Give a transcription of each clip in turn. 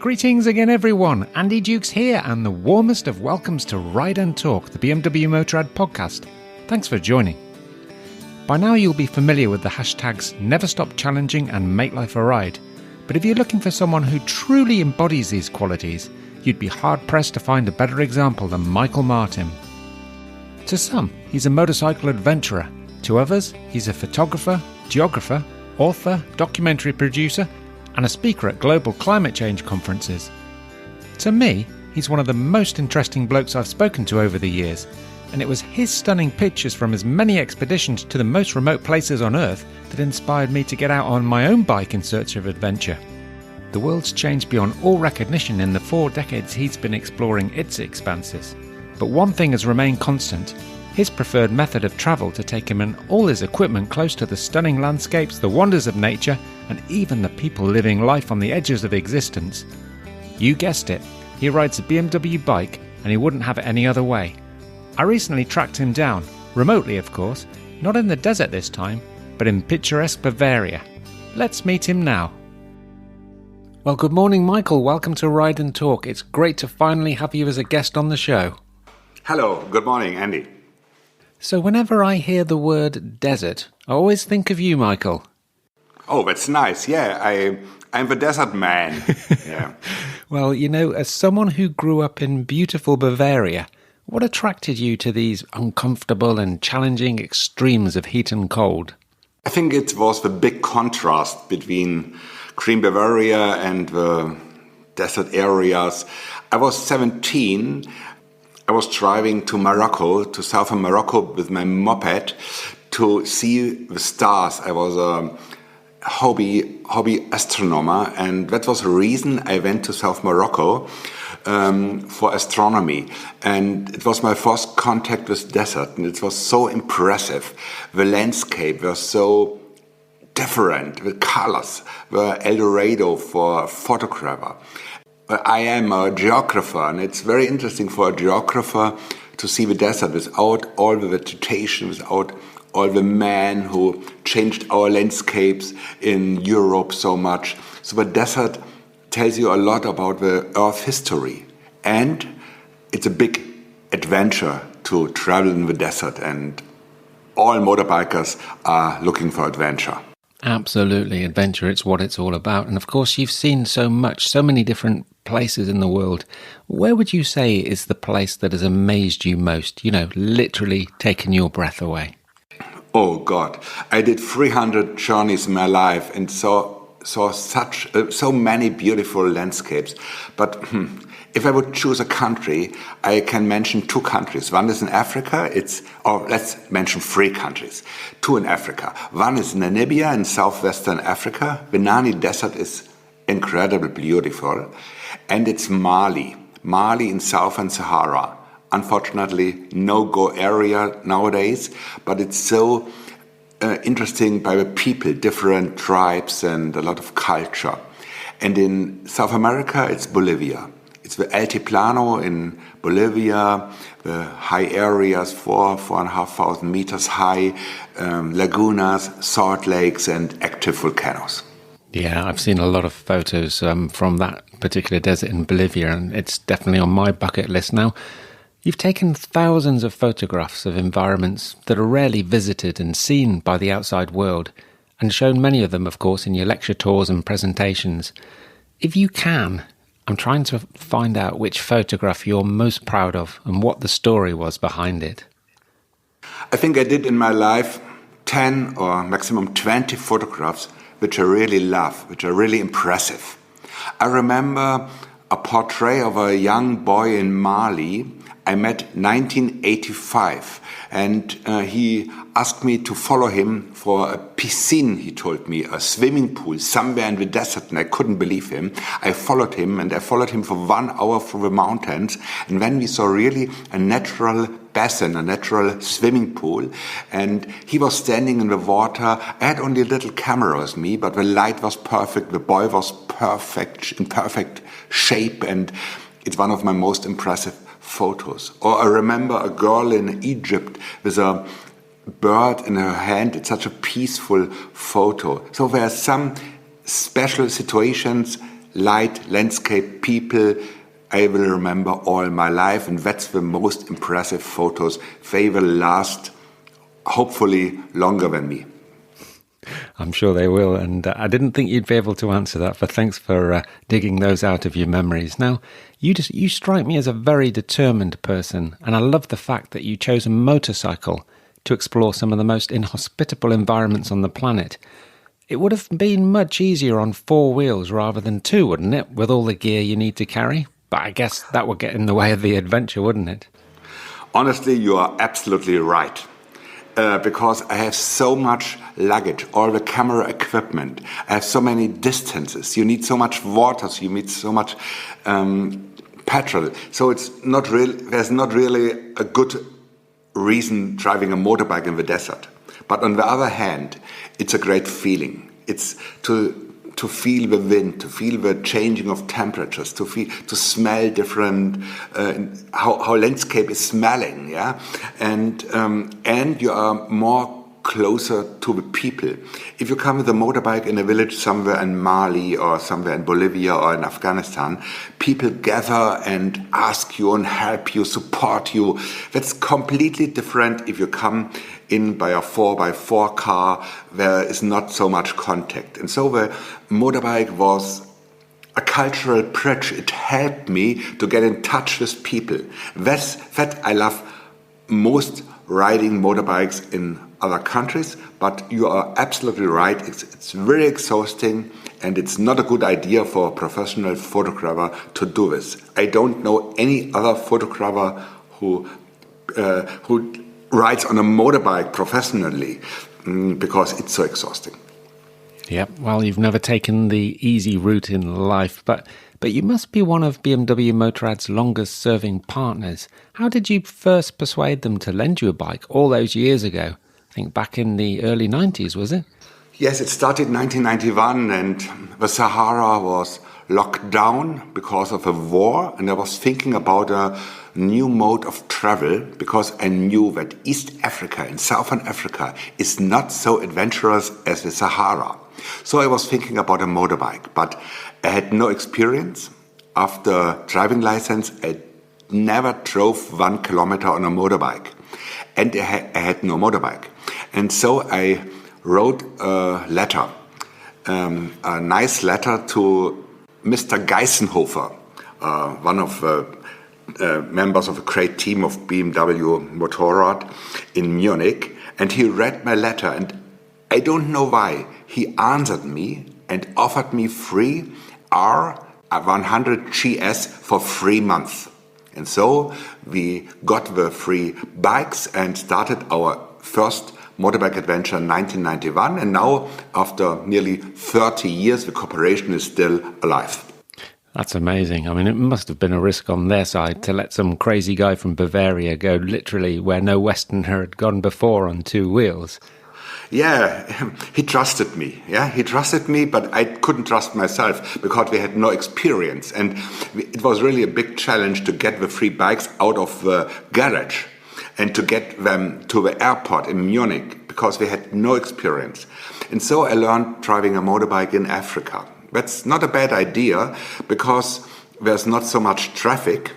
Greetings again everyone, Andy Dukes here and the warmest of welcomes to Ride and Talk, the BMW Motorrad podcast. Thanks for joining. By now you'll be familiar with the hashtags Never Stop Challenging and Make Life a Ride, but if you're looking for someone who truly embodies these qualities, you'd be hard-pressed to find a better example than Michael Martin. To some, he's a motorcycle adventurer. To others, he's a photographer, geographer, author, documentary producer, and a speaker at global climate change conferences. To me, he's one of the most interesting blokes I've spoken to over the years, and it was his stunning pictures from his many expeditions to the most remote places on Earth that inspired me to get out on my own bike in search of adventure. The world's changed beyond all recognition in the 4 decades he's been exploring its expanses. But one thing has remained constant: his preferred method of travel to take him and all his equipment close to the stunning landscapes, the wonders of nature, and even the people living life on the edges of existence. You guessed it, he rides a BMW bike and he wouldn't have it any other way. I recently tracked him down, remotely of course, not in the desert this time, but in picturesque Bavaria. Let's meet him now. Well, good morning Michael, welcome to Ride and Talk. It's great to finally have you as a guest on the show. Hello, good morning Andy. So whenever I hear the word desert, I always think of you, Michael. Oh, that's nice. Yeah, I'm the desert man. Yeah. Well, you know, as someone who grew up in beautiful Bavaria, what attracted you to these uncomfortable and challenging extremes of heat and cold? I think it was the big contrast between green Bavaria and the desert areas. I was 17. I was driving to Morocco, to southern Morocco with my moped to see the stars. I was a hobby astronomer, and that was the reason I went to South Morocco for astronomy. And it was my first contact with desert, and it was so impressive. The landscape was so different. The colors were El Dorado for a photographer. I am a geographer, and it's very interesting for a geographer to see the desert without all the vegetation, without all the men who changed our landscapes in Europe so much. So the desert tells you a lot about the Earth history, and it's a big adventure to travel in the desert, and all motorbikers are looking for adventure. Absolutely, adventure, it's what it's all about. And of course, you've seen so much, so many different places in the world. Where would you say is the place that has amazed you most? You know, literally taken your breath away. Oh God, I did 300 journeys in my life and saw so many beautiful landscapes. But if I would choose a country, I can mention 2 countries. One is in Africa, let's mention 3 countries. 2 in Africa. One is Namibia in southwestern Africa. The Nani Desert is incredibly beautiful. And it's Mali in southern Sahara. Unfortunately, no-go area nowadays, but it's so interesting by the people, different tribes and a lot of culture. And in South America, it's Bolivia. It's the Altiplano in Bolivia, the high areas, 4,500 meters high, lagunas, salt lakes, and active volcanoes. Yeah, I've seen a lot of photos from that particular desert in Bolivia, and it's definitely on my bucket list now. You've taken thousands of photographs of environments that are rarely visited and seen by the outside world, and shown many of them, of course, in your lecture tours and presentations. If you can, I'm trying to find out which photograph you're most proud of and what the story was behind it. I think I did in my life 10 or maximum 20 photographs which I really love, which are really impressive. I remember a portrait of a young boy in Mali I met 1985, and he asked me to follow him for a piscine, he told me, a swimming pool somewhere in the desert, and I couldn't believe him. I followed him for 1 hour through the mountains, and then we saw really a natural basin, a natural swimming pool, and he was standing in the water. I had only a little camera with me, but the light was perfect, the boy was perfect, in perfect shape, and it's one of my most impressive photos. Or I remember a girl in Egypt with a bird in her hand. It's such a peaceful photo. So there are some special situations light, landscape, people I will remember all my life, and that's the most impressive photos. They will last, hopefully, longer than me. I'm sure they will, and I didn't think you'd be able to answer that, but thanks for digging those out of your memories. Now, you strike me as a very determined person, and I love the fact that you chose a motorcycle to explore some of the most inhospitable environments on the planet. It would have been much easier on 4 wheels rather than 2, wouldn't it, with all the gear you need to carry? But I guess that would get in the way of the adventure, wouldn't it? Honestly, you are absolutely right. Because I have so much luggage, all the camera equipment, I have so many distances, you need so much water, so you need so much petrol. So there's not really a good reason driving a motorbike in the desert. But on the other hand, it's a great feeling. It's to feel the wind, to feel the changing of temperatures, to smell different, how landscape is smelling, yeah, and you are more closer to the people. If you come with a motorbike in a village somewhere in Mali or somewhere in Bolivia or in Afghanistan, people gather and ask you and help you, support you. That's completely different if you come in by a 4x4 car, there is not so much contact. And so the motorbike was a cultural bridge. It helped me to get in touch with people. That I love most, riding motorbikes in other countries, but you are absolutely right. It's very exhausting, and it's not a good idea for a professional photographer to do this. I don't know any other photographer who rides on a motorbike professionally because it's so exhausting. Yep, well, you've never taken the easy route in life, but you must be one of BMW Motorrad's longest-serving partners. How did you first persuade them to lend you a bike all those years ago? I think back in the early 90s, was it? Yes, it started in 1991, and the Sahara was locked down because of a war, and I was thinking about a new mode of travel because I knew that East Africa and Southern Africa is not so adventurous as the Sahara. So I was thinking about a motorbike, but I had no experience. After driving license, I never drove 1 kilometer on a motorbike, and I had no motorbike. And so I wrote a letter, a nice letter to Mr. Geisenhofer, one of the members of a great team of BMW Motorrad in Munich, and he read my letter, and I don't know why. He answered me and offered me free R100 GS for 3 months. And so we got the free bikes and started our first motorbike adventure in 1991. And now, after nearly 30 years, the cooperation is still alive. That's amazing. I mean, it must have been a risk on their side to let some crazy guy from Bavaria go literally where no Westerner had gone before on 2 wheels. Yeah, he trusted me. Yeah, he trusted me, but I couldn't trust myself because we had no experience. And it was really a big challenge to get the free bikes out of the garage and to get them to the airport in Munich because we had no experience. And so I learned driving a motorbike in Africa. That's not a bad idea because there's not so much traffic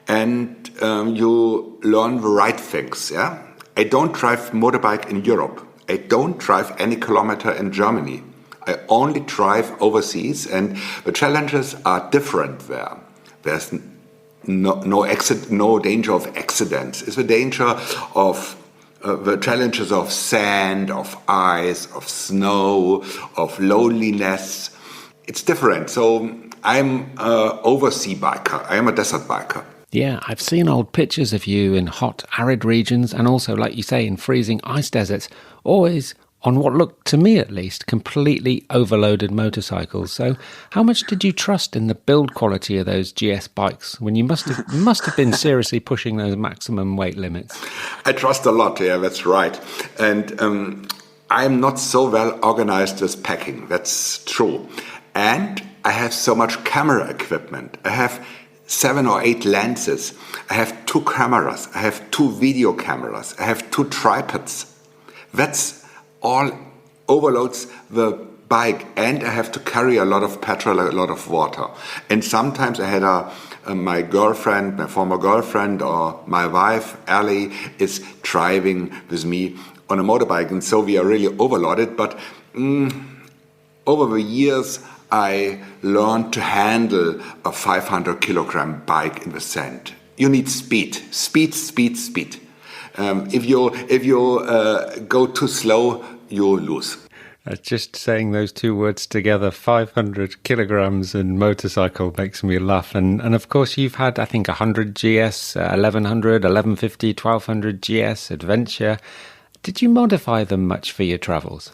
and you learn the right things. Yeah, I don't drive motorbike in Europe. I don't drive any kilometer in Germany. I only drive overseas, and the challenges are different there. There's no danger of accidents. It's the danger of the challenges of sand, of ice, of snow, of loneliness. It's different. So I'm an overseas biker. I am a desert biker. Yeah, I've seen old pictures of you in hot, arid regions and also, like you say, in freezing ice deserts, always on what looked, to me at least, completely overloaded motorcycles. So how much did you trust in the build quality of those GS bikes when you must have been seriously pushing those maximum weight limits? I trust a lot, yeah, that's right. And I'm not so well organized with packing, that's true. And I have so much camera equipment. I have 7 or 8 lenses. I have 2 cameras. I have 2 video cameras. I have 2 tripods. That's all overloads the bike, and I have to carry a lot of petrol, a lot of water. And sometimes I had my girlfriend, my former girlfriend, or my wife, Ali, is driving with me on a motorbike, and so we are really overloaded. But over the years, I learned to handle a 500 kilogram bike in the sand. You need speed. If you go too slow, you lose. Just saying those two words together, 500 kilograms and motorcycle, makes me laugh. And of course, you've had, I think, 100 GS, 1100, 1150, 1200 GS, Adventure. Did you modify them much for your travels?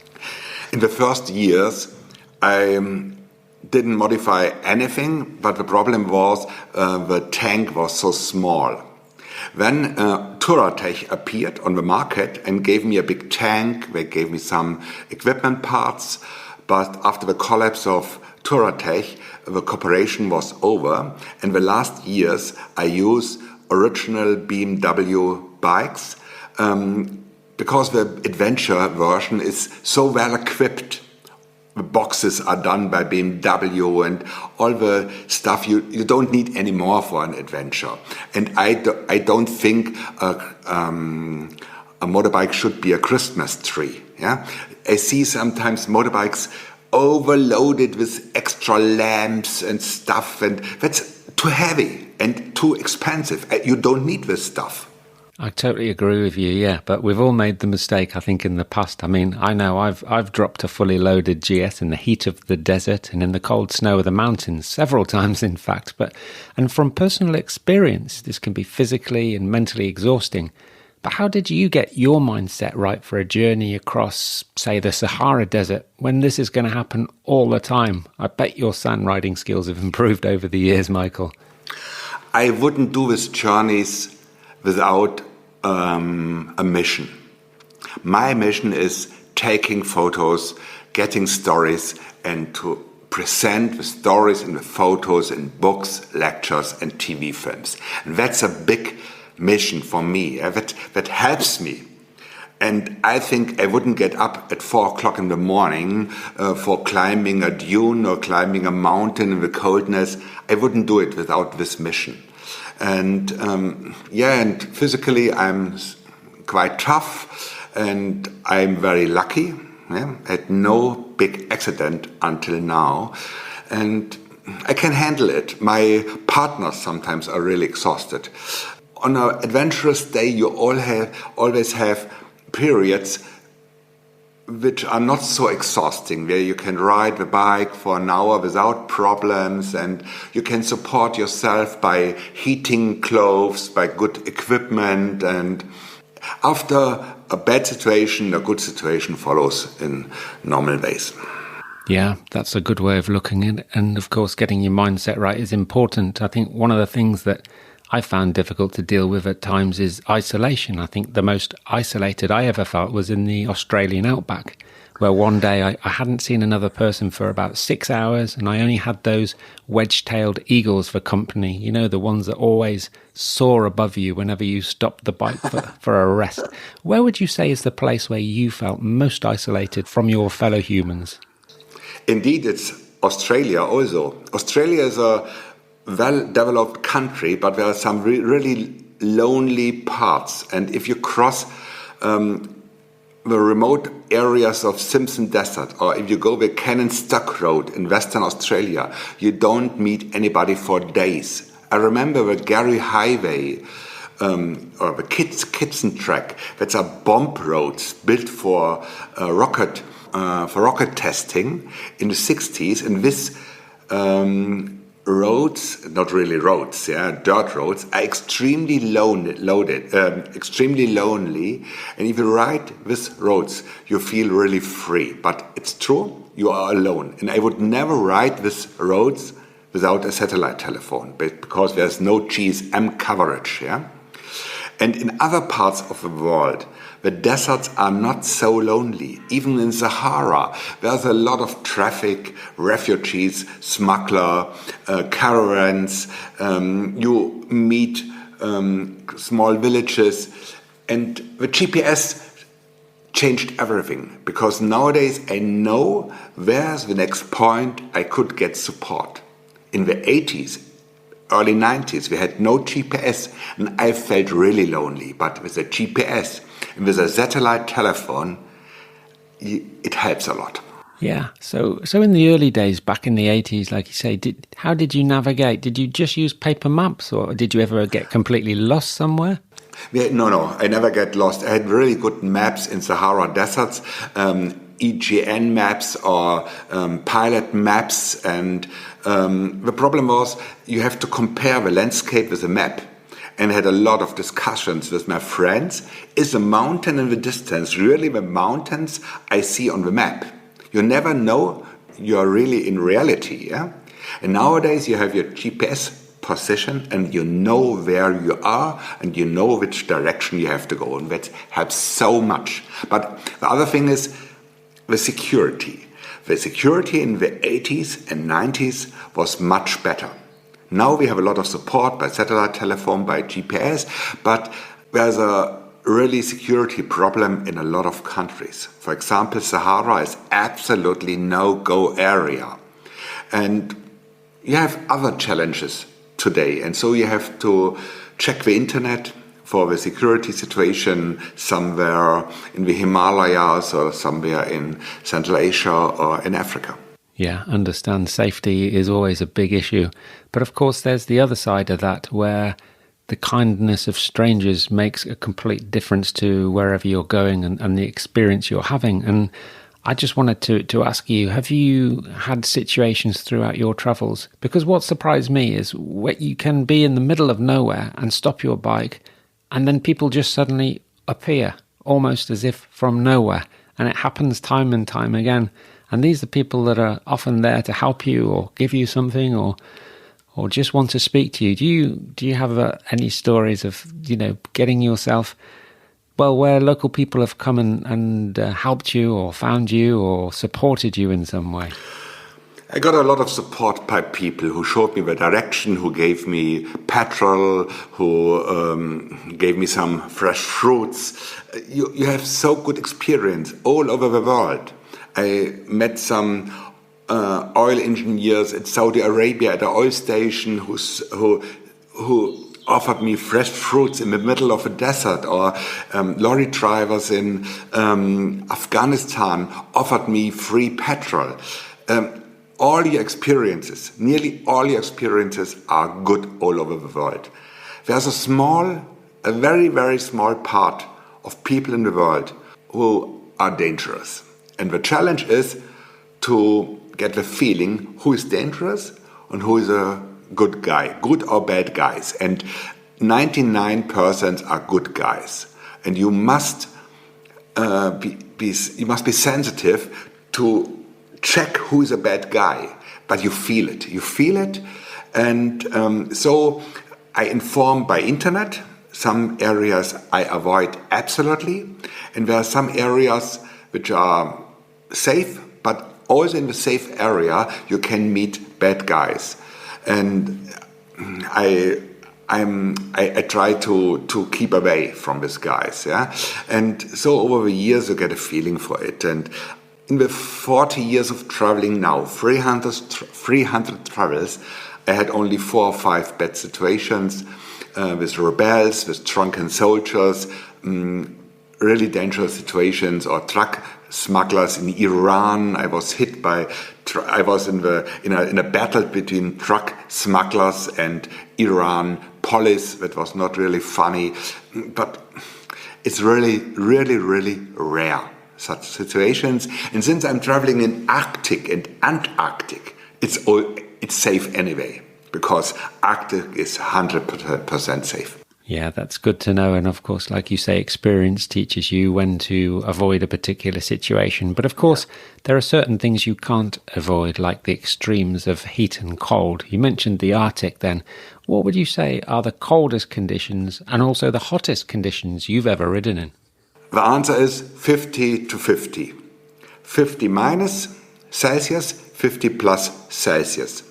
In the first years, I didn't modify anything, but the problem was the tank was so small. Then Touratech appeared on the market and gave me a big tank. They gave me some equipment parts, but after the collapse of Touratech, the cooperation was over. And the last years, I use original BMW bikes because the Adventure version is so well equipped. The boxes are done by BMW and all the stuff you don't need anymore for an adventure. And I don't think a motorbike should be a Christmas tree. Yeah, I see sometimes motorbikes overloaded with extra lamps and stuff, and that's too heavy and too expensive. You don't need this stuff. I totally agree with you, yeah, but we've all made the mistake, I think, in the past. I mean, I know I've dropped a fully loaded GS in the heat of the desert and in the cold snow of the mountains, several times, in fact. And from personal experience, this can be physically and mentally exhausting. But how did you get your mindset right for a journey across, say, the Sahara Desert, when this is going to happen all the time? I bet your sand riding skills have improved over the years, Michael. I wouldn't do these journeys without a mission. My mission is taking photos, getting stories, and to present the stories and the photos in books, lectures, and TV films. And that's a big mission for me. That helps me. And I think I wouldn't get up at 4 o'clock in the morning for climbing a dune or climbing a mountain in the coldness. I wouldn't do it without this mission. And and physically I'm quite tough, and I'm very lucky. Yeah? I had no big accident until now, and I can handle it. My partners sometimes are really exhausted. On an adventurous day, you always have periods which are not so exhausting, where you can ride the bike for an hour without problems, and you can support yourself by heating clothes, by good equipment, and after a bad situation, a good situation follows in normal ways. Yeah, that's a good way of looking at it. And of course, getting your mindset right is important. I think one of the things that I found difficult to deal with at times is isolation. I think the most isolated I ever felt was in the Australian outback, where one day I hadn't seen another person for about 6 hours, and I only had those wedge-tailed eagles for company, you know, the ones that always soar above you whenever you stop the bike for a rest. Where would you say is the place where you felt most isolated from your fellow humans? Indeed, it's Australia also. Australia is a well-developed country, but there are some really lonely parts. And if you cross the remote areas of Simpson Desert, or if you go the Cannon-Stuck Road in Western Australia, you don't meet anybody for days. I remember the Gary Highway, or the Kitson Track. That's a bomb roads built for rocket testing in the 60s. And this roads, not really roads, dirt roads, are extremely extremely lonely. And if you ride these roads, you feel really free. But it's true, you are alone. And I would never ride these roads without a satellite telephone, because there's no GSM coverage. Yeah. And in other parts of the world, the deserts are not so lonely. Even in Sahara, there's a lot of traffic, refugees, smuggler, caravans. You meet small villages, and the GPS changed everything, because nowadays I know where's the next point I could get support. In the 80s, early 90s, we had no GPS, and I felt really lonely. But with a GPS and with a satellite telephone, it helps a lot. Yeah. So in the early days, back in the 80s, like you say, how did you navigate? Did you just use paper maps, or did you ever get completely lost somewhere? No, I never get lost. I had really good maps in Sahara deserts, EGN maps or pilot maps, and the problem was you have to compare the landscape with the map. And I had a lot of discussions with my friends. Is the mountain in the distance really the mountains I see on the map? You never know you're really in reality, yeah? And nowadays you have your GPS position and you know where you are and you know which direction you have to go, and that helps so much. But the other thing is the security. The security in the 80s and 90s was much better. Now we have a lot of support by satellite telephone, by GPS, but there's a really security problem in a lot of countries. For example, Sahara is absolutely no-go area. And you have other challenges today. And so you have to check the internet for the security situation somewhere in the Himalayas or somewhere in Central Asia or in Africa. Yeah, understand safety is always a big issue. But of course, there's the other side of that where the kindness of strangers makes a complete difference to wherever you're going and the experience you're having. And I just wanted to ask you, have you had situations throughout your travels? Because what surprised me is you can be in the middle of nowhere and stop your bike, and then people just suddenly appear, almost as if from nowhere. And it happens time and time again. And these are people that are often there to help you or give you something or just want to speak to you. Do you have any stories of, getting yourself, where local people have come and helped you or found you or supported you in some way? I got a lot of support by people who showed me the direction, who gave me petrol, who gave me some fresh fruits. You have so good experience all over the world. I met some oil engineers in Saudi Arabia at an oil station who offered me fresh fruits in the middle of a desert, or lorry drivers in Afghanistan offered me free petrol. All your experiences, nearly all your experiences are good all over the world. There's a very, very small part of people in the world who are dangerous. And the challenge is to get the feeling who is dangerous and who is a good guy, good or bad guys. And 99% are good guys. And you must be sensitive to check who is a bad guy. But you feel it. You feel it. And so I inform by internet. Some areas I avoid absolutely. And there are some areas which are safe, but also in the safe area you can meet bad guys. And I try to keep away from these guys, yeah. And so over the years you get a feeling for it. And in the 40 years of traveling now, 300 travels, I had only 4 or 5 bad situations with rebels, with drunken soldiers, really dangerous situations, or truck smugglers in Iran. I was hit by. I was in a battle between truck smugglers and Iran police. That was not really funny, but it's really, really, really rare, such situations. And since I'm traveling in Arctic and Antarctic, it's safe anyway, because Arctic is 100% safe. Yeah, that's good to know. And of course, like you say, experience teaches you when to avoid a particular situation. But of course, there are certain things you can't avoid, like the extremes of heat and cold. You mentioned the Arctic then. What would you say are the coldest conditions and also the hottest conditions you've ever ridden in? The answer is 50 to 50. 50 minus Celsius, 50 plus Celsius.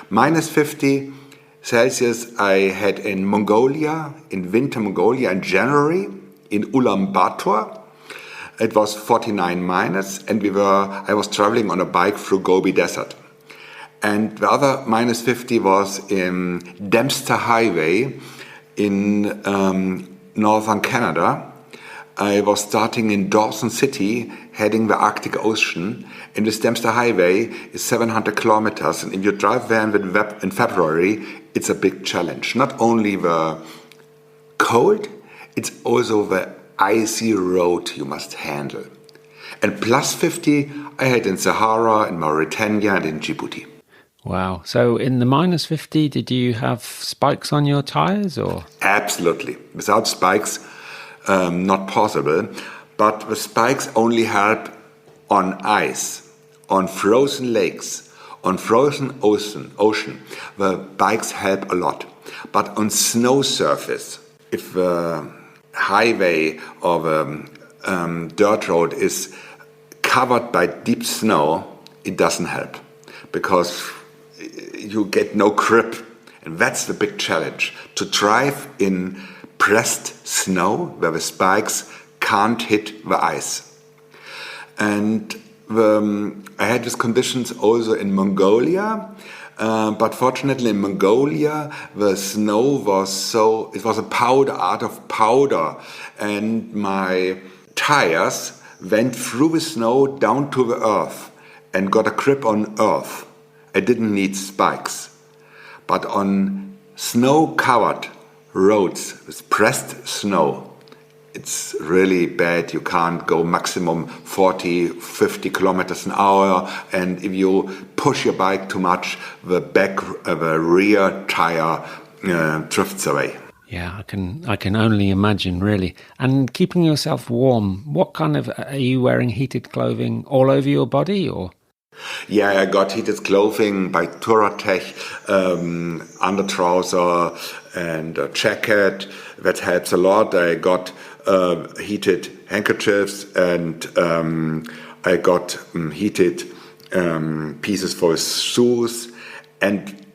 Minus 50 Celsius I had in Mongolia, in winter Mongolia in January, in Ulaanbaatar. It was 49 minus, and I was traveling on a bike through Gobi Desert. And the other minus 50 was in Dempster Highway in northern Canada. I was starting in Dawson City, heading the Arctic Ocean, and this Dempster Highway is 700 kilometers, and if you drive there in February, it's a big challenge. Not only the cold, it's also the icy road you must handle. And plus 50 I had in Sahara, in Mauritania, and in Djibouti. Wow. So in the minus 50, did you have spikes on your tires or? Absolutely. Without spikes, not possible. But the spikes only help on ice, on frozen lakes, on frozen ocean. The bikes help a lot. But on snow surface, if the highway or the dirt road is covered by deep snow, it doesn't help. Because you get no grip, and that's the big challenge, to drive in pressed snow where the spikes can't hit the ice. And I had these conditions also in Mongolia, but fortunately in Mongolia the snow was it was a powder out of powder, and my tires went through the snow down to the earth and got a grip on earth. I didn't need spikes. But on snow-covered roads with pressed snow, it's really bad. You can't go maximum 40, 50 kilometers an hour. And if you push your bike too much, the rear tire drifts away. Yeah, I can only imagine, really. And keeping yourself warm, what kind of, are you wearing heated clothing all over your body or? Yeah, I got heated clothing by Turatech, under trouser and a jacket. That helps a lot. I got heated handkerchiefs, and I got heated pieces for shoes and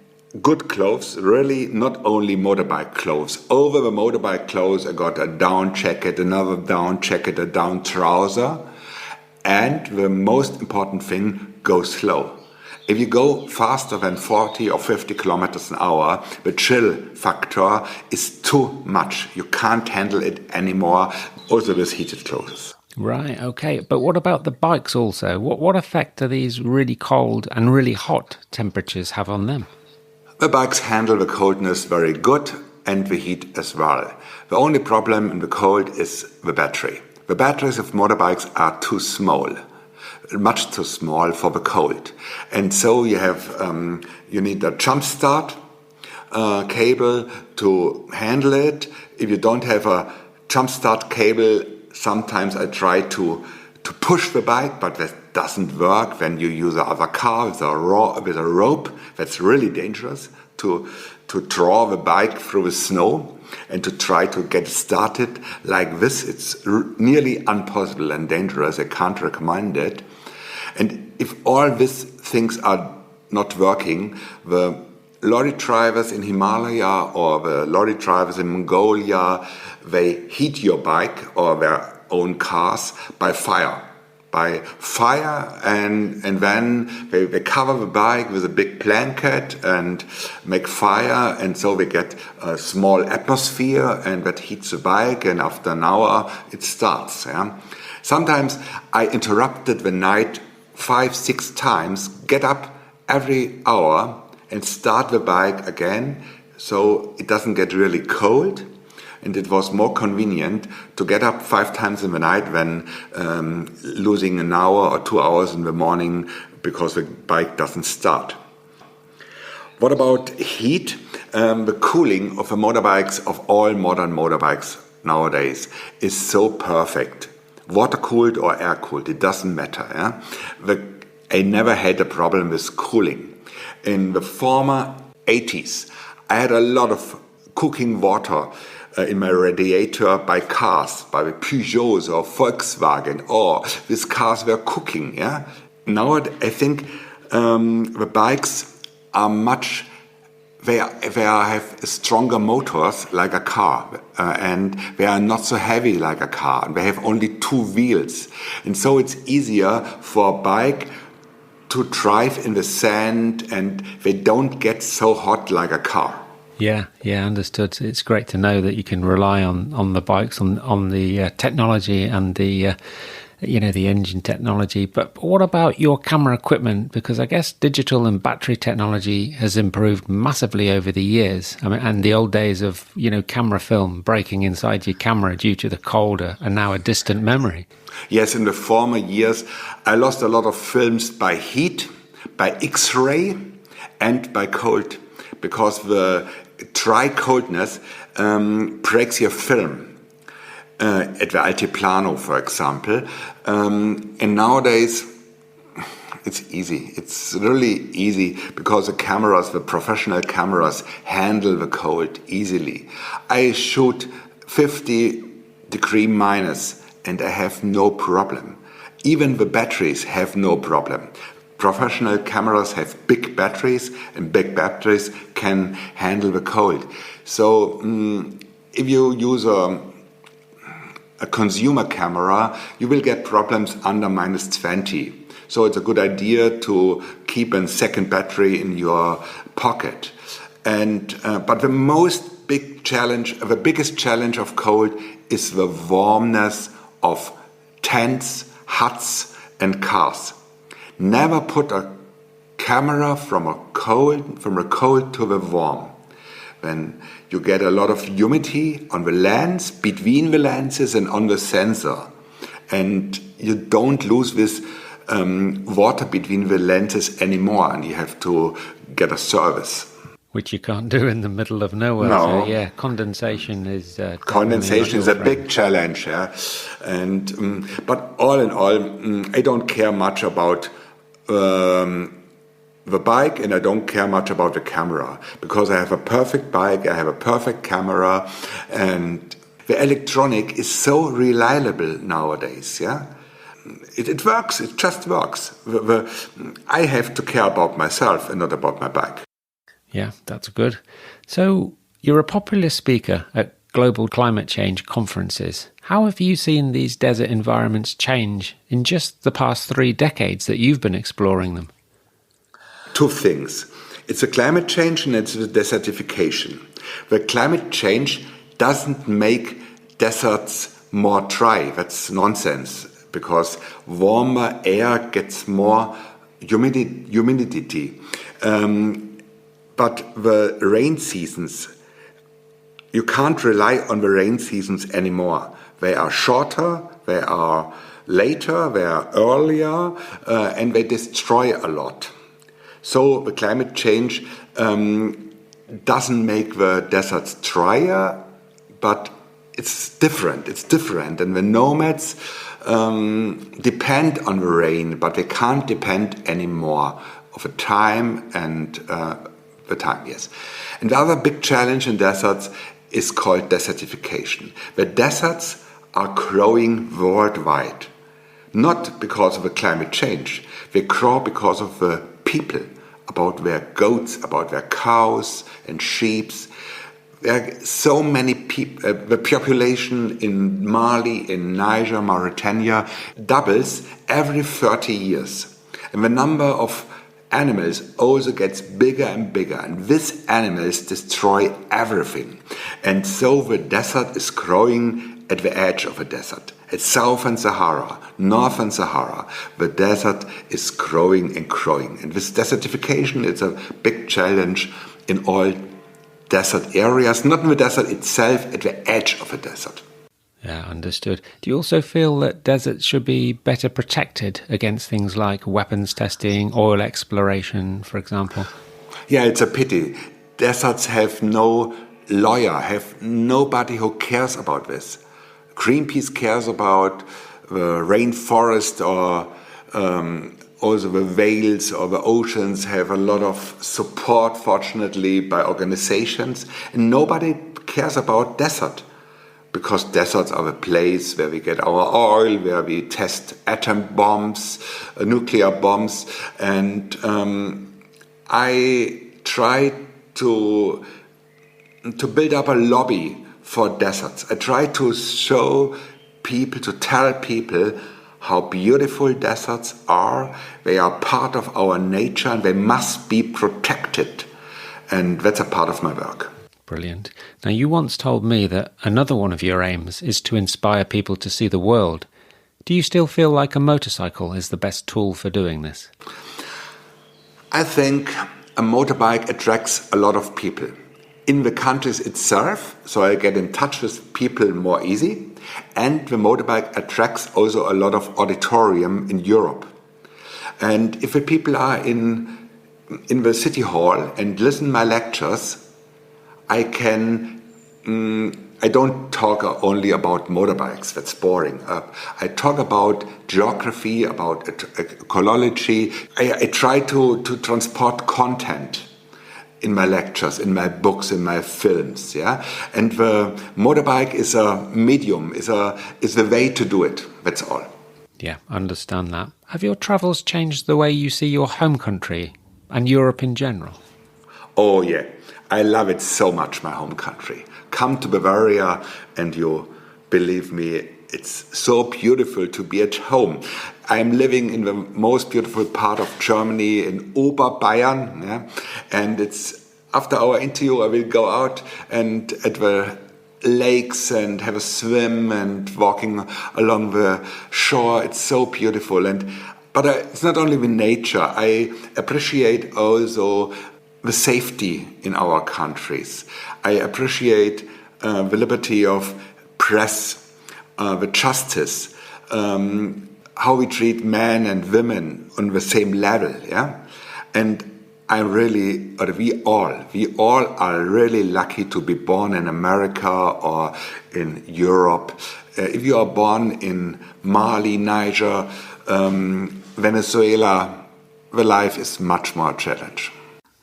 good clothes, really not only motorbike clothes. Over the motorbike clothes I got a down jacket, another down jacket, a down trouser. And the most important thing, go slow. If you go faster than 40 or 50 kilometers an hour, the chill factor is too much. You can't handle it anymore, also with heated clothes. Right, okay. But what about the bikes also? What effect do these really cold and really hot temperatures have on them? The bikes handle the coldness very good, and the heat as well. The only problem in the cold is the battery. The batteries of motorbikes are too small, much too small for the cold. And so you need a jump start cable to handle it. If you don't have a jump start cable, sometimes I try to push the bike, but that doesn't work. When you use another car with a rope, that's really dangerous to draw the bike through the snow. And to try to get started like this, it's nearly impossible and dangerous. I can't recommend it. And if all these things are not working, the lorry drivers in Himalaya or the lorry drivers in Mongolia, they heat your bike or their own cars by fire. And then they cover the bike with a big blanket and make fire, and so they get a small atmosphere, and that heats the bike, and after an hour it starts. Yeah? Sometimes I interrupted the night 5-6 times, get up every hour and start the bike again, so it doesn't get really cold. And it was more convenient to get up 5 times in the night than losing an hour or 2 hours in the morning because the bike doesn't start. What about heat? The cooling of the motorbikes, of all modern motorbikes nowadays, is so perfect. Water-cooled or air-cooled, it doesn't matter. Yeah? I never had a problem with cooling. In the former 80s, I had a lot of cooking water in my radiator by cars, by the Peugeots or Volkswagen, or these cars were cooking. Yeah. Now I think the bikes are much they have stronger motors like a car, and they are not so heavy like a car, and they have only 2 wheels. And so it's easier for a bike to drive in the sand, and they don't get so hot like a car. Yeah, understood. It's great to know that you can rely on the bikes, on the technology and the the engine technology. But what about your camera equipment? Because I guess digital and battery technology has improved massively over the years. I mean, and the old days of, camera film breaking inside your camera due to the cold are now a distant memory. Yes, in the former years, I lost a lot of films by heat, by X-ray, and by cold, because the dry coldness breaks your film. At the Altiplano, for example. And nowadays, it's easy. It's really easy because the professional cameras, handle the cold easily. I shoot 50-degree minus and I have no problem. Even the batteries have no problem. Professional cameras have big batteries, and big batteries can handle the cold. So if you use a consumer camera, you will get problems under -20. So it's a good idea to keep a second battery in your pocket. And but the biggest challenge of cold is the warmness of tents, huts, and cars. Never put a camera from a cold to the warm. When you get a lot of humidity on the lens, between the lenses and on the sensor. And you don't lose this water between the lenses anymore, and you have to get a service. Which you can't do in the middle of nowhere. No. So, condensation is... condensation is a big challenge, yeah. And but all in all, I don't care much about the bike, and I don't care much about the camera, because I have a perfect bike, I have a perfect camera, and the electronic is so reliable nowadays, yeah? It works, it just works. I have to care about myself and not about my bike. Yeah, that's good. So, you're a popular speaker at global climate change conferences. How have you seen these desert environments change in just the past 3 decades that you've been exploring them? 2 things. It's a climate change and it's a desertification. The climate change doesn't make deserts more dry. That's nonsense, because warmer air gets more humidity. But the rain seasons, you can't rely on the rain seasons anymore. They are shorter, they are later, they are earlier, and they destroy a lot. So the climate change doesn't make the deserts drier, but it's different. It's different. And the nomads depend on the rain, but they can't depend anymore of the time and yes. And the other big challenge in deserts is called desertification. The deserts are growing worldwide, not because of the climate change. They grow because of the people, about their goats, about their cows and sheep. There are so many people. The population in Mali, in Niger, Mauritania doubles every 30 years. And the number of animals also gets bigger and bigger. And these animals destroy everything. And so the desert is growing at the edge of a desert. At Southern Sahara, Northern Sahara, the desert is growing and growing. And this desertification is a big challenge in all desert areas, not in the desert itself, at the edge of a desert. Yeah, understood. Do you also feel that deserts should be better protected against things like weapons testing, oil exploration, for example? Yeah, it's a pity. Deserts have no lawyer, have nobody who cares about this. Greenpeace cares about the rainforest, or also the whales or the oceans have a lot of support, fortunately, by organizations. And nobody cares about desert, because deserts are the place where we get our oil, where we test atom bombs, nuclear bombs. And I try to build up a lobby for deserts. I try to show people, to tell people how beautiful deserts are. They are part of our nature and they must be protected. And that's a part of my work. Brilliant. Now, you once told me that another one of your aims is to inspire people to see the world. Do you still feel like a motorcycle is the best tool for doing this? I think a motorbike attracts a lot of people. In the countries itself, so I get in touch with people more easy. And the motorbike attracts also a lot of auditorium in Europe. And if the people are in the city hall and listen my lectures, I don't talk only about motorbikes, that's boring. I talk about geography, about ecology. I try to transport content in my lectures, in my books, in my films, yeah. And the motorbike is a medium, is the way to do it. That's all. Yeah, understand that. Have your travels changed the way you see your home country and Europe in general? Oh yeah, I love it so much, my home country. Come to Bavaria and you believe me, it's so beautiful to be at home. I'm living in the most beautiful part of Germany, in Oberbayern, yeah? And it's after our interview I will go out and at the lakes and have a swim and walking along the shore. It's so beautiful. But it's not only the nature. I appreciate also the safety in our countries. I appreciate the liberty of press, the justice, how we treat men and women on the same level, yeah. And we all are really lucky to be born in America or in Europe. If you are born in Mali, Niger, Venezuela, the life is much more challenging.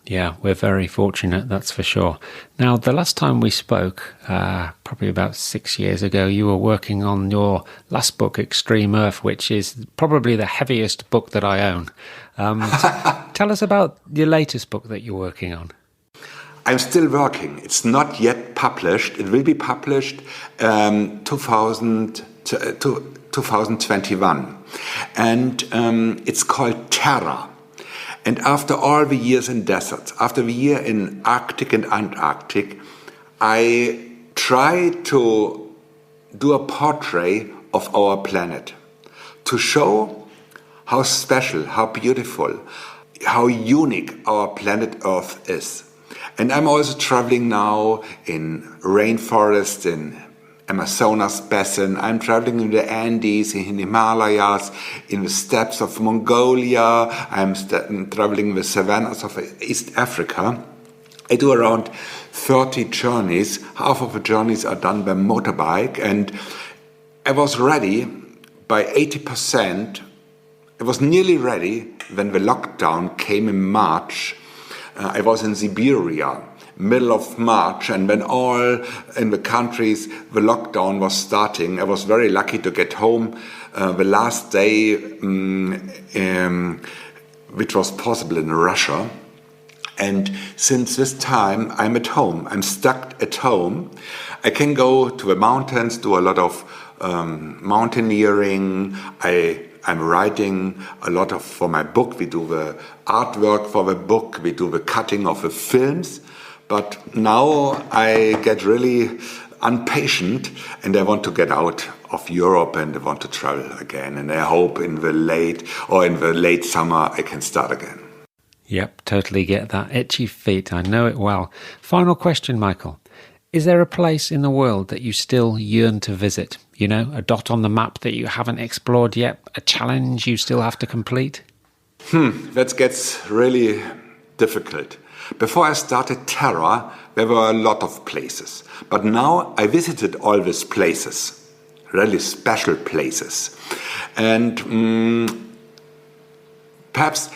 Yeah, we're very fortunate, that's for sure. Now, the last time we spoke, probably about 6 years ago, you were working on your last book, Extreme Earth, which is probably the heaviest book that I own. Tell us about your latest book that you're working on. I'm still working. It's not yet published. It will be published 2021. And it's called Terra. And after all the years in deserts, after the year in Arctic and Antarctic, I try to do a portrait of our planet to show how special, how beautiful, how unique our planet Earth is. And I'm also traveling now in rainforests, in Amazonas basin. I'm traveling in the Andes, in the Himalayas, in the steppes of Mongolia. I'm traveling in the savannas of East Africa. I do around 30 journeys. Half of the journeys are done by motorbike. And I was ready by 80%. I was nearly ready when the lockdown came in March. I was in Siberia, middle of March, and when all in the countries the lockdown was starting, I was very lucky to get home the last day, which was possible in Russia. And since this time, I'm at home. I'm stuck at home. I can go to the mountains, do a lot of mountaineering. I'm writing a lot for my book. We do the artwork for the book. We do the cutting of the films. But now I get really impatient and I want to get out of Europe and I want to travel again. And I hope in the late summer I can start again. Yep, totally get that. Itchy feet, I know it well. Final question, Michael. Is there a place in the world that you still yearn to visit? You know, a dot on the map that you haven't explored yet? A challenge you still have to complete? That gets really difficult. Before I started Terra, there were a lot of places. But now I visited all these places, really special places. And perhaps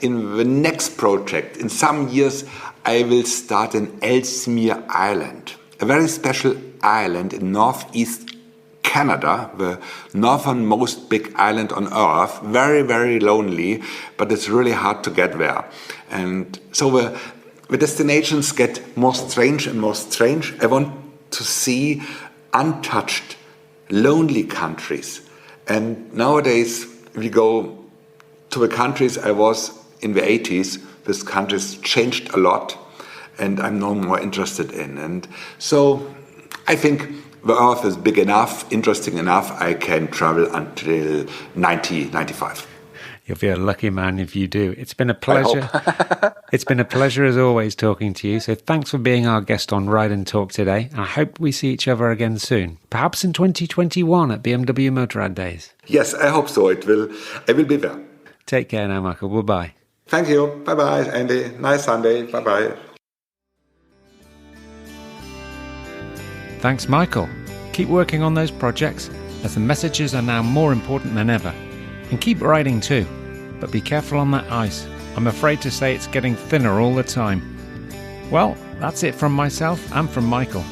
in the next project, in some years, I will start in Ellesmere Island, a very special island in northeast Canada, the northernmost big island on Earth, very, very lonely, but it's really hard to get there. And so the destinations get more strange and more strange. I want to see untouched, lonely countries. And nowadays, we go to the countries I was in the 80s. These countries changed a lot, and I'm no more interested in. And so I think the Earth is big enough, interesting enough, I can travel until 95. You'll be a lucky man if you do. It's been a pleasure. It's been a pleasure as always talking to you. So thanks for being our guest on Ride and Talk today. I hope we see each other again soon. Perhaps in 2021 at BMW Motorrad Days. Yes, I hope so. I will be there. Take care now, Michael. Bye-bye. Thank you. Bye-bye, Andy. Nice Sunday. Bye-bye. Thanks, Michael. Keep working on those projects as the messages are now more important than ever. And keep riding too, but be careful on that ice. I'm afraid to say it's getting thinner all the time. Well, that's it from myself and from Michael.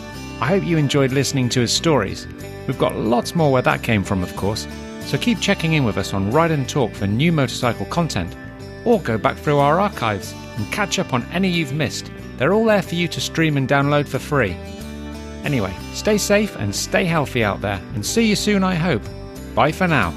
I hope you enjoyed listening to his stories. We've got lots more where that came from, of course, so keep checking in with us on Ride and Talk for new motorcycle content, or go back through our archives and catch up on any you've missed. They're all there for you to stream and download for free. Anyway, stay safe and stay healthy out there, and see you soon, I hope. Bye for now.